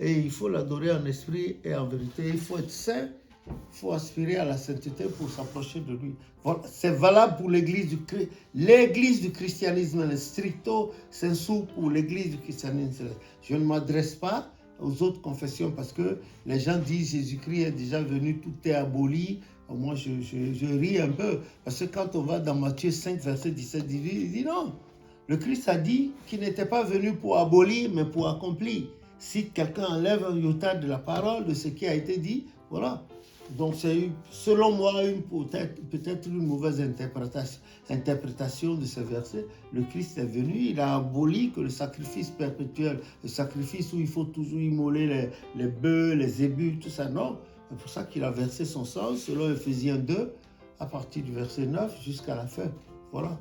et il faut l'adorer en esprit et en vérité. Il faut être saint, il faut aspirer à la sainteté pour s'approcher de lui. Voilà. C'est valable pour l'église du christianisme stricto sensu, pour l'église du christianisme. Je ne m'adresse pas aux autres confessions parce que les gens disent Jésus-Christ est déjà venu, tout est aboli. Moi, je ris un peu parce que quand on va dans Matthieu 5, verset 17-18, il dit non. Le Christ a dit qu'il n'était pas venu pour abolir, mais pour accomplir. Si quelqu'un enlève un iota de la parole, de ce qui a été dit, voilà. Donc c'est selon moi peut-être une mauvaise interprétation de ce verset. Le Christ est venu, il a aboli que le sacrifice perpétuel, le sacrifice où il faut toujours immoler les bœufs, les zébus, tout ça, non. C'est pour ça qu'il a versé son sang, selon Ephésiens 2, à partir du verset 9 jusqu'à la fin. Voilà.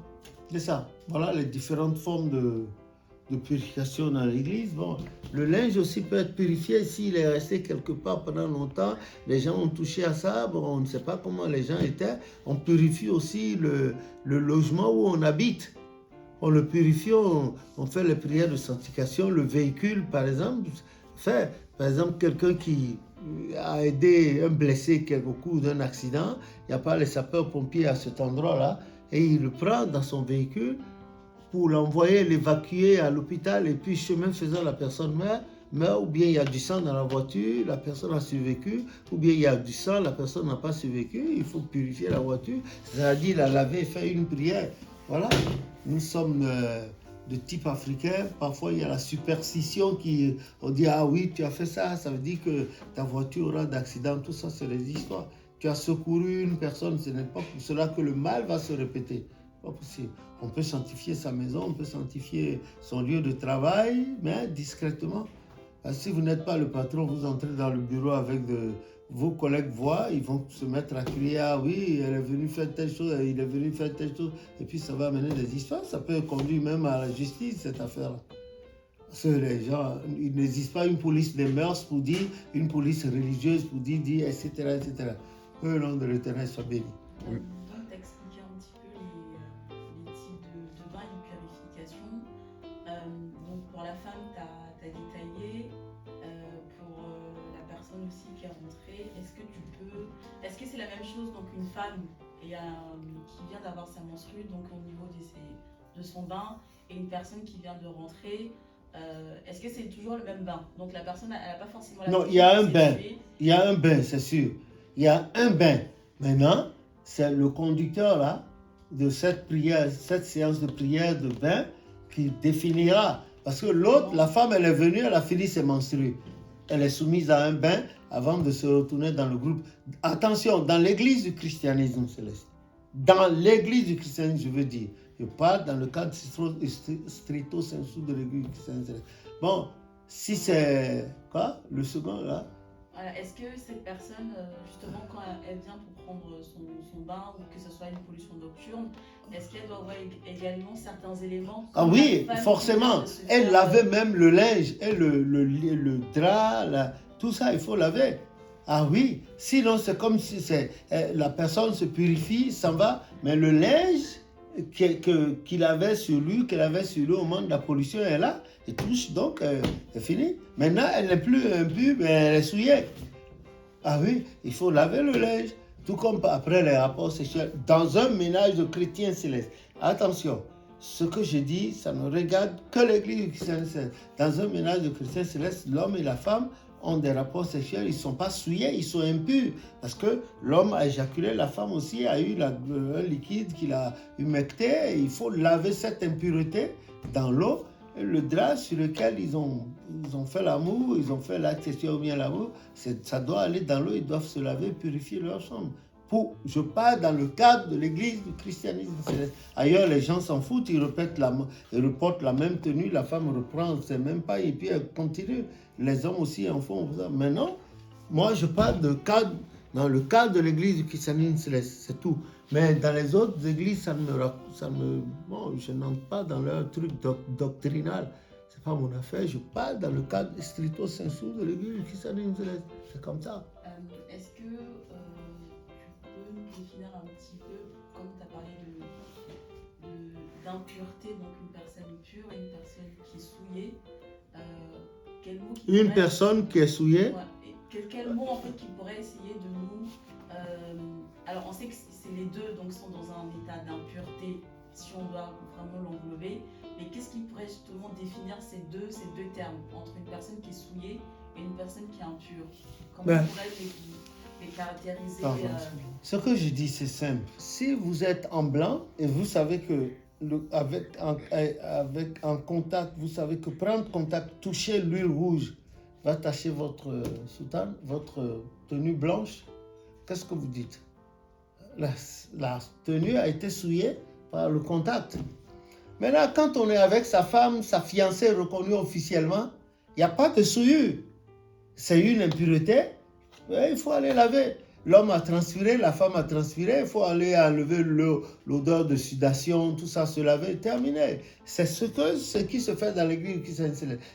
C'est ça. Voilà les différentes formes de purification dans l'église. Bon, le linge aussi peut être purifié s'il est resté quelque part pendant longtemps. Les gens ont touché à ça. Bon, on ne sait pas comment les gens étaient. On purifie aussi le logement où on habite. On le purifie, on fait les prières de sanctification. Le véhicule, par exemple, par exemple, quelqu'un qui a aidé un blessé au cours d'un accident, il n'y a pas les sapeurs-pompiers à cet endroit-là, et il le prend dans son véhicule pour l'envoyer, l'évacuer à l'hôpital, et puis chemin faisant, la personne meurt, ou bien il y a du sang dans la voiture, la personne a survécu, ou bien il y a du sang, la personne n'a pas survécu, il faut purifier la voiture, c'est-à-dire la laver, faire une prière. Voilà, nous sommes de type africain, parfois il y a la superstition qui, on dit, ah oui, tu as fait ça, ça veut dire que ta voiture aura d'accident, tout ça c'est des histoires. Tu as secouru une personne, ce n'est pas pour cela que le mal va se répéter. Pas possible. On peut sanctifier sa maison, on peut sanctifier son lieu de travail, mais discrètement. Si vous n'êtes pas le patron, vous entrez dans le bureau avec vos collègues voient, ils vont se mettre à crier, ah oui, elle est venue faire telle chose, il est venu faire telle chose, et puis ça va amener des histoires, ça peut conduire même à la justice, cette affaire-là. Parce que les gens, il n'existe pas une police des mœurs pour dire, une police religieuse pour dire, etc., etc. Que le nom de l'Éternel soit béni. Oui. Pour la femme, tu as détaillé. Pour la personne aussi qui est rentrée, est-ce que c'est la même chose, donc une femme qui vient d'avoir sa menstrue, donc au niveau de son bain, et une personne qui vient de rentrer, est-ce que c'est toujours le même bain? Donc la personne, elle n'a pas forcément la... Non, il y a un bain. Il y a un bain, c'est sûr. Il y a un bain. Maintenant, c'est le conducteur là, de cette prière, cette séance de prière de bain, qui définira. Parce que l'autre, la femme, elle est venue, elle a fini ses menstrues. Elle est soumise à un bain avant de se retourner dans le groupe. Attention, dans l'église du christianisme céleste. Dans l'église du christianisme, je veux dire. Je parle dans le cadre stricto sensu de l'église du christianisme céleste. Bon, si c'est... Quoi? Le second, là? Est-ce que cette personne, justement, quand elle vient pour prendre son bain, ou que ce soit une pollution nocturne, est-ce qu'elle doit avoir également certains éléments? Ah oui, forcément. Elle lavait même le linge, et le drap, tout ça, il faut laver. Ah oui, sinon c'est comme si la personne se purifie, s'en va, mais le linge qu'il avait sur lui, qu'elle avait sur lui au moment de la pollution est là, et touche, donc c'est fini. Maintenant, elle n'est plus impure, mais elle est souillée. Ah oui, il faut laver le linge, tout comme après les rapports sexuels, dans un ménage de chrétiens célestes. Attention, ce que je dis, ça ne regarde que l'église chrétienne céleste. Dans un ménage de chrétiens célestes, l'homme et la femme ont des rapports sexuels, ils ne sont pas souillés, ils sont impurs. Parce que l'homme a éjaculé, la femme aussi a eu un liquide qu'il a humecté. Il faut laver cette impureté dans l'eau. Le drap sur lequel ils ont fait l'amour, ils ont fait l'acte sexuel ou bien l'amour, ça doit aller dans l'eau, ils doivent se laver, purifier leur chambre. Je parle dans le cadre de l'église du christianisme céleste. Ailleurs, les gens s'en foutent, ils reportent la même tenue, la femme reprend ses mêmes pas et puis elle continue. Les hommes aussi en font ça. Maintenant, moi je parle dans le cadre de l'église du christianisme céleste, c'est tout. Mais dans les autres églises, je n'entre pas dans leur truc doctrinal. C'est pas mon affaire, je parle dans le cadre stricto sensu de l'église du christianisme céleste. C'est comme ça. Est-ce que définir un petit peu, comme tu as parlé d'impureté, donc une personne pure et une personne qui est souillée, quel mot mot qui Une pourrait... personne qui est souillée. Ouais. Et quel mot en fait qui pourrait essayer de nous... alors on sait que c'est les deux donc sont dans un état d'impureté si on doit vraiment l'englober. Mais qu'est-ce qui pourrait justement définir ces deux termes entre une personne qui est souillée et une personne qui est impure? Comment on pourrait les caractériser Ce que je dis, c'est simple. Si vous êtes en blanc et vous savez que avec un contact, vous savez que prendre contact, toucher l'huile rouge va tacher votre soutane, votre tenue blanche, qu'est-ce que vous dites? La tenue a été souillée par le contact. Maintenant, quand on est avec sa femme, sa fiancée reconnue officiellement, il n'y a pas de souillure. C'est une impureté, il faut aller laver. L'homme a transpiré, la femme a transpiré, il faut aller enlever l'odeur de sudation, tout ça, se laver, terminé. C'est ce qui se fait dans l'église,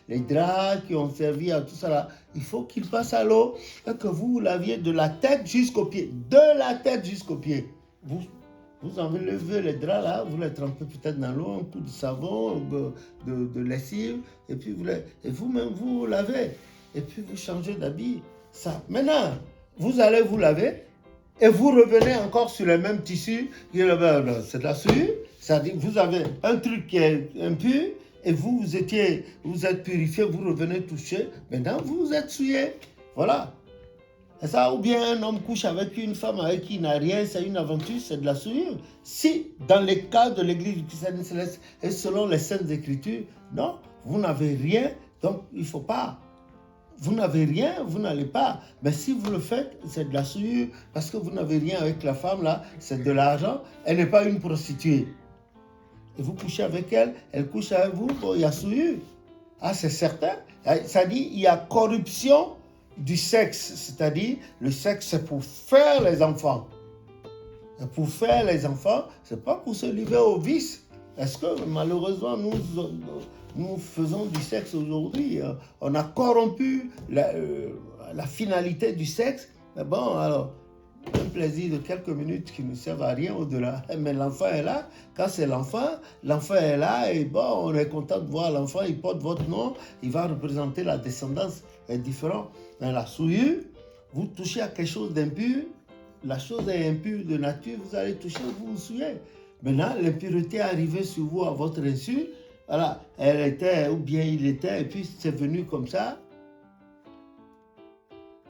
les draps qui ont servi à tout ça là, il faut qu'ils passent à l'eau et que vous laviez de la tête jusqu'aux pieds. De la tête jusqu'aux pieds. Vous enlevez les draps là, vous les trempez peut-être dans l'eau, un coup de savon, de lessive, et puis vous-même vous lavez, et puis vous changez d'habit. Ça. Maintenant, vous allez vous laver, et vous revenez encore sur le même tissu, c'est de la souillure, c'est-à-dire vous avez un truc qui est impur, et vous êtes purifié, vous revenez toucher, maintenant vous êtes souillé. Voilà. Et ça, ou bien un homme couche avec une femme avec qui il n'a rien, c'est une aventure, c'est de la souillure. Si, dans les cas de l'église du Christ céleste et selon les saintes écritures, non, vous n'avez rien, donc il ne faut pas. Vous n'avez rien, vous n'allez pas. Mais si vous le faites, c'est de la souillure, parce que vous n'avez rien avec la femme là, c'est de l'argent, elle n'est pas une prostituée. Et vous couchez avec elle, elle couche avec vous, bon, il y a souillure. Ah, c'est certain. Ça dit, il y a corruption du sexe, c'est-à-dire le sexe c'est pour faire les enfants. Et pour faire les enfants, c'est pas pour se livrer au vice. Est-ce que malheureusement nous faisons du sexe aujourd'hui? On a corrompu la finalité du sexe. Mais bon, alors, un plaisir de quelques minutes qui ne servent à rien au-delà. Mais l'enfant est là. Quand c'est l'enfant est là et bon, on est content de voir l'enfant, il porte votre nom, il va représenter la descendance est différente. Dans la souillure, vous touchez à quelque chose d'impur, la chose est impure de nature, vous allez toucher, vous vous souillez. Maintenant, l'impureté est arrivée sur vous à votre insu, voilà, elle était, ou bien il était, et puis c'est venu comme ça,